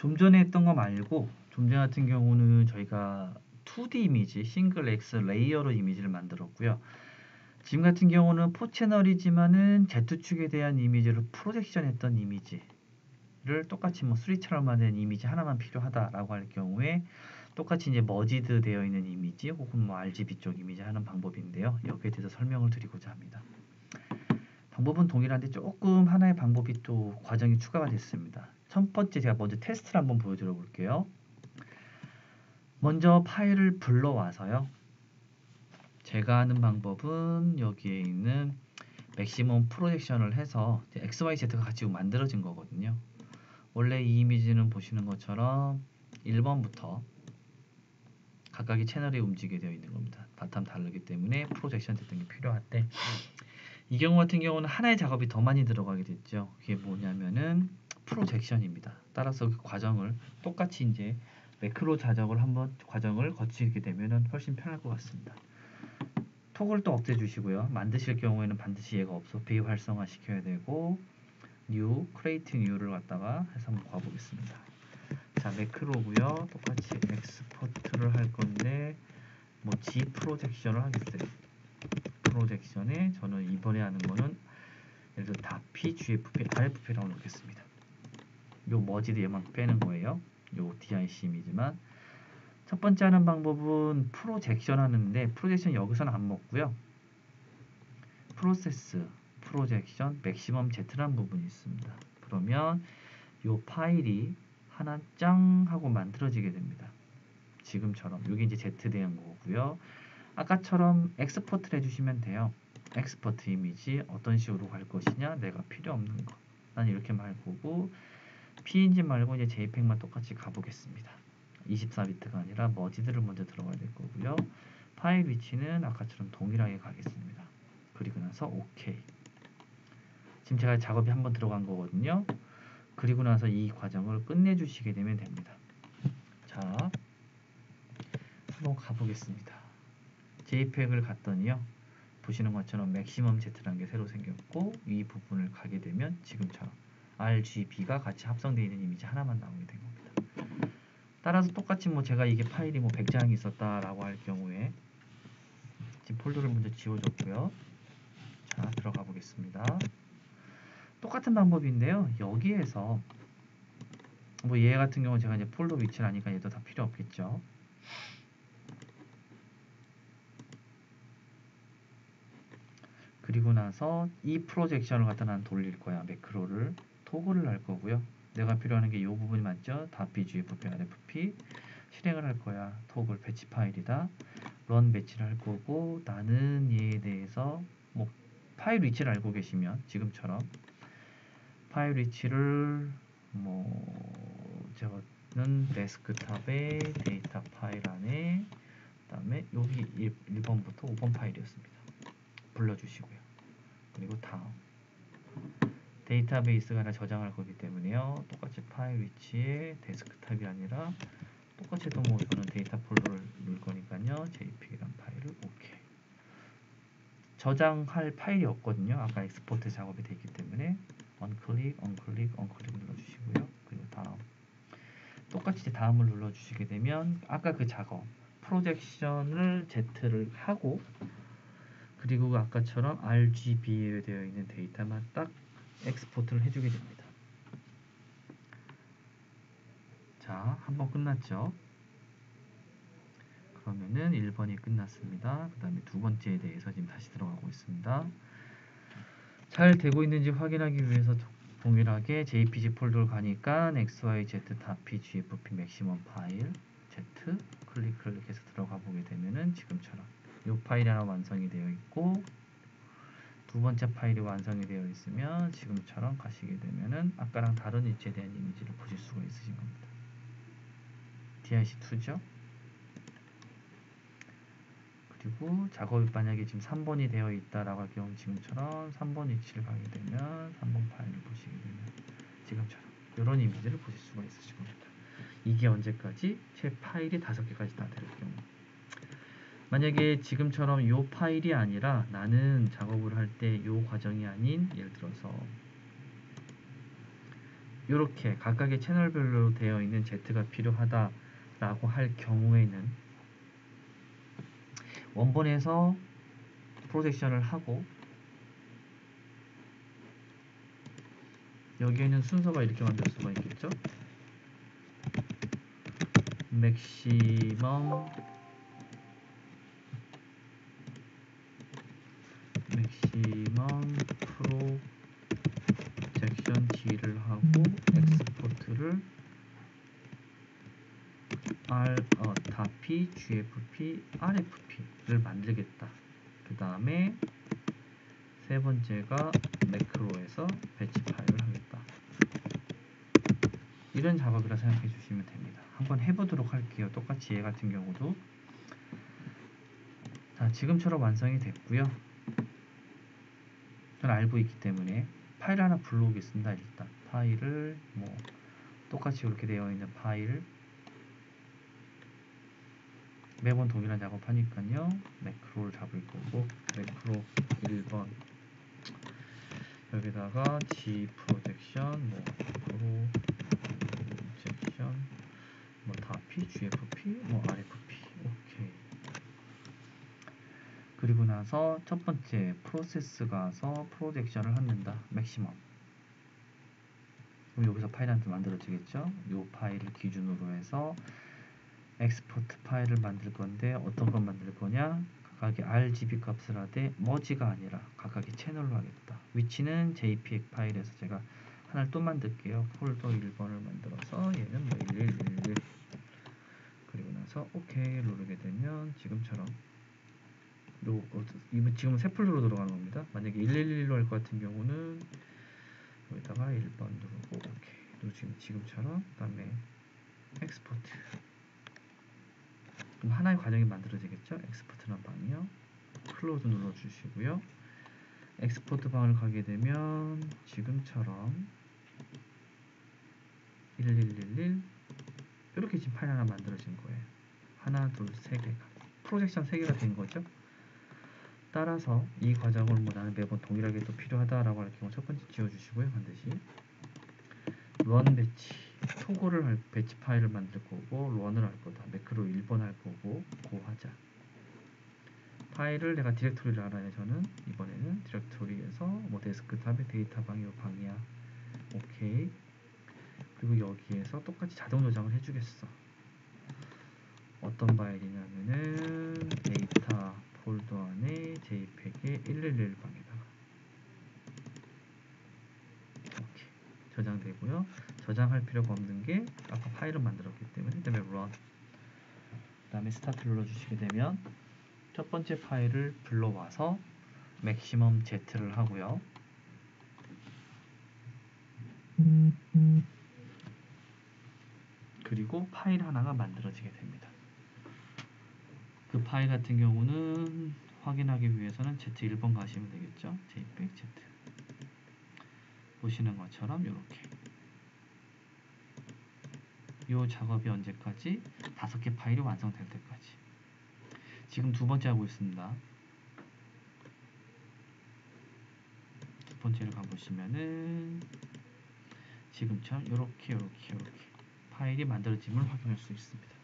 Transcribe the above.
좀 전에 했던 거 말고 좀 전 같은 경우는 저희가 2D 이미지 싱글 X 레이어로 이미지를 만들었고요. 지금 같은 경우는 4채널이지만은 Z축에 대한 이미지를 프로젝션 했던 이미지를 똑같이 뭐 3채널 만든 이미지 하나만 필요하다라고 할 경우에 똑같이 이제 머지드 되어 있는 이미지 혹은 뭐 RGB 쪽 이미지 하는 방법인데요. 여기에 대해서 설명을 드리고자 합니다. 방법은 동일한데 조금 하나의 방법이 또 과정이 추가가 됐습니다. 첫 번째 제가 먼저 테스트를 한번 보여드려 볼게요. 먼저 파일을 불러와서요. 제가 하는 방법은 여기에 있는 맥시멈 프로젝션을 해서 XYZ가 같이 만들어진 거거든요. 원래 이 이미지는 보시는 것처럼 1번부터 각각의 채널이 움직이게 되어 있는 겁니다. 바탕 다르기 때문에 프로젝션 됐던 게 필요한데 이 경우 같은 경우는 하나의 작업이 더 많이 들어가게 됐죠. 그게 뭐냐면은 프로젝션입니다. 따라서 그 과정을 똑같이 이제 매크로 자적을 한번 과정을 거치게 되면은 훨씬 편할 것 같습니다. 톡을 또 없애 주시고요. 만드실 경우에는 반드시 얘가 없어 비활성화 시켜야 되고 new, create new를 갖다가 해서 한번 가보겠습니다. 자, 매크로고요. 똑같이 엑스포트를 할 건데 뭐 G 프로젝션을 하겠어요. 프로젝션에 저는 이번에 하는 거는 예를 들어 다P, GFP, RFP라고 놓겠습니다. 요 머지드 얘만 빼는 거예요. 요 DIC이지만 첫 번째 하는 방법은 프로젝션 하는데 프로젝션 여기서는 안 먹고요. 프로세스, 프로젝션, 맥시멈 Z라는 부분이 있습니다. 그러면 요 파일이 하나 짱 하고 만들어지게 됩니다. 지금처럼 여기 이제 Z 대한 거고요. 아까처럼 엑스포트를 해주시면 돼요. 엑스포트 이미지 어떤 식으로 갈 것이냐, 내가 필요 없는 거. 난 이렇게 말 거고 PNG 말고 이제 JPEG만 똑같이 가보겠습니다. 24비트가 아니라 머지드를 먼저 들어가야 될 거고요. 파일 위치는 아까처럼 동일하게 가겠습니다. 그리고 나서 OK. 지금 제가 작업이 한번 들어간 거거든요. 그리고 나서 이 과정을 끝내주시게 되면 됩니다. 자, 한번 가보겠습니다. JPEG을 갔더니요. 보시는 것처럼 맥시멈 Z라는 게 새로 생겼고 이 부분을 가게 되면 지금처럼 RGB가 같이 합성되어 있는 이미지 하나만 나오게 된 겁니다. 따라서 똑같이 뭐 제가 이게 파일이 뭐 100장이 있었다라고 할 경우에 지금 폴더를 먼저 지워줬고요. 자, 들어가 보겠습니다. 똑같은 방법인데요. 여기에서 뭐 얘 같은 경우 제가 이제 폴더 위치를 아니까 얘도 다 필요 없겠죠. 그리고 나서 이 프로젝션을 갖다 난 돌릴 거야. 매크로를 토글을 할 거고요. 내가 필요한 게 이 부분이 맞죠? 다P, GFP, RFP 실행을 할 거야. 토글 배치 파일이다. 런 배치를 할 거고 나는 얘에 대해서 뭐 파일 위치를 알고 계시면 지금처럼 파일 위치를 뭐 저는 데스크탑에 데이터 파일 안에 그다음에 여기 1번부터 5번 파일이었습니다. 불러주시고요. 그리고 다음 데이터베이스가 하나 저장할 거기 때문에요. 똑같이 파일 위치에 데스크탑이 아니라 똑같이 또 뭐 저는 데이터 폴더를 넣을 거니까요. JPEG이란 파일을 OK. 저장할 파일이 없거든요. 아까 엑스포트 작업이 되기 때문에 언클릭 눌러주시고요. 그리고 다음 똑같이 다음을 눌러주시게 되면 아까 그 작업 프로젝션을 Z를 하고 그리고 아까처럼 RGB에 되어 있는 데이터만 딱 엑스포트를 해주게 됩니다. 자, 한번 끝났죠? 그러면은 1번이 끝났습니다. 그 다음에 두 번째에 대해서 지금 다시 들어가고 있습니다. 잘 되고 있는지 확인하기 위해서 동일하게 JPG 폴더를 가니까 XYZ 다P GFP 맥시멈 파일 Z 클릭해서 들어가 보게 되면은 지금처럼 이 파일이 하나 완성이 되어 있고 두 번째 파일이 완성이 되어 있으면 지금처럼 가시게 되면은 아까랑 다른 위치에 대한 이미지를 보실 수가 있으신 겁니다. DIC2죠. 그리고 작업이 만약에 지금 3번이 되어 있다라고 할 경우 지금처럼 3번 위치를 가게 되면 3번 파일을 보시게 되면 지금처럼 이런 이미지를 보실 수가 있으실 겁니다. 이게 언제까지? 제 파일이 5개까지 다 될 경우. 만약에 지금처럼 이 파일이 아니라 나는 작업을 할 때 이 과정이 아닌 예를 들어서 이렇게 각각의 채널별로 되어 있는 Z가 필요하다라고 할 경우에는 원본에서 프로젝션을 하고 여기에는 순서가 이렇게 만들 수가 있겠죠. 맥시멈 프로젝션 D를 하고 엑스포트를 다P, GFP, RFP를 만들겠다. 그 다음에 세 번째가 매크로에서 배치 파일을 하겠다. 이런 작업이라 생각해 주시면 됩니다. 한번 해보도록 할게요. 똑같이 얘 같은 경우도. 자, 지금처럼 완성이 됐고요. 저는 알고 있기 때문에 파일 하나 불러오겠습니다. 일단 파일을 뭐 똑같이 이렇게 되어 있는 파일 매번 동일한 작업하니까요. 매크로를 잡을 거고 매크로 1번 여기다가 G 프로젝션 프로젝션 다 P, GFP, RFP 오케이. 그리고 나서 첫 번째 프로세스 가서 프로젝션을 합니다. 맥시멈. 그럼 여기서 파일 하나 만들어지겠죠? 이 파일을 기준으로 해서 엑스포트 파일을 만들 건데 어떤 걸 만들 거냐? 각각의 RGB 값을 하되 머지가 아니라 각각의 채널로 하겠다. 위치는 JPEG 파일에서 제가 하나를 또 만들게요. 폴더 1번을 만들어서 얘는 1111 그리고 나서 OK 누르게 되면 지금처럼 지금은 새 폴더로 들어가는 겁니다. 만약에 1111로 할 것 같은 경우는 여기다가 1번 누르고 OK 지금처럼 그 다음에 엑스포트 그럼 하나의 과정이 만들어지겠죠? 엑스포트란 방이요. 클로즈 눌러주시고요. 엑스포트 방을 가게 되면 지금처럼 1111 이렇게 지금 파일 하나 만들어진 거예요. 하나, 둘, 세 개가 프로젝션 3개가 된 거죠. 따라서 이 과정을 나는 매번 동일하게 또 필요하다라고 할 경우 첫 번째 지워주시고요. 반드시 런 배치 토글을 할 배치 파일을 만들 거고 런을 할 거다. 매크로 1번 할 거고 고 하자. 파일을 내가 디렉토리를 알아야 저는 이번에는 디렉토리에서 데스크탑에 데이터 방이 요 방이야. 오케이. 그리고 여기에서 똑같이 자동 저장을 해주겠어. 어떤 파일이냐면은 데이터 폴더 안에 JPEG의 111 방에다가 오케이. 저장되고요. 저장할 필요가 없는 게 아까 파일을 만들었기 때문에 그다음에 run 그 다음에 스타트 눌러주시게 되면 첫 번째 파일을 불러와서 맥시멈 Z를 하고요. 그리고 파일 하나가 만들어지게 됩니다. 그 파일 같은 경우는 확인하기 위해서는 Z1번 가시면 되겠죠. JPEG Z 보시는 것처럼 이렇게 이 작업이 언제까지? 5개 파일이 완성될 때까지. 지금 두 번째 하고 있습니다. 두 번째를 가보시면은 지금처럼 이렇게 파일이 만들어짐을 확인할 수 있습니다.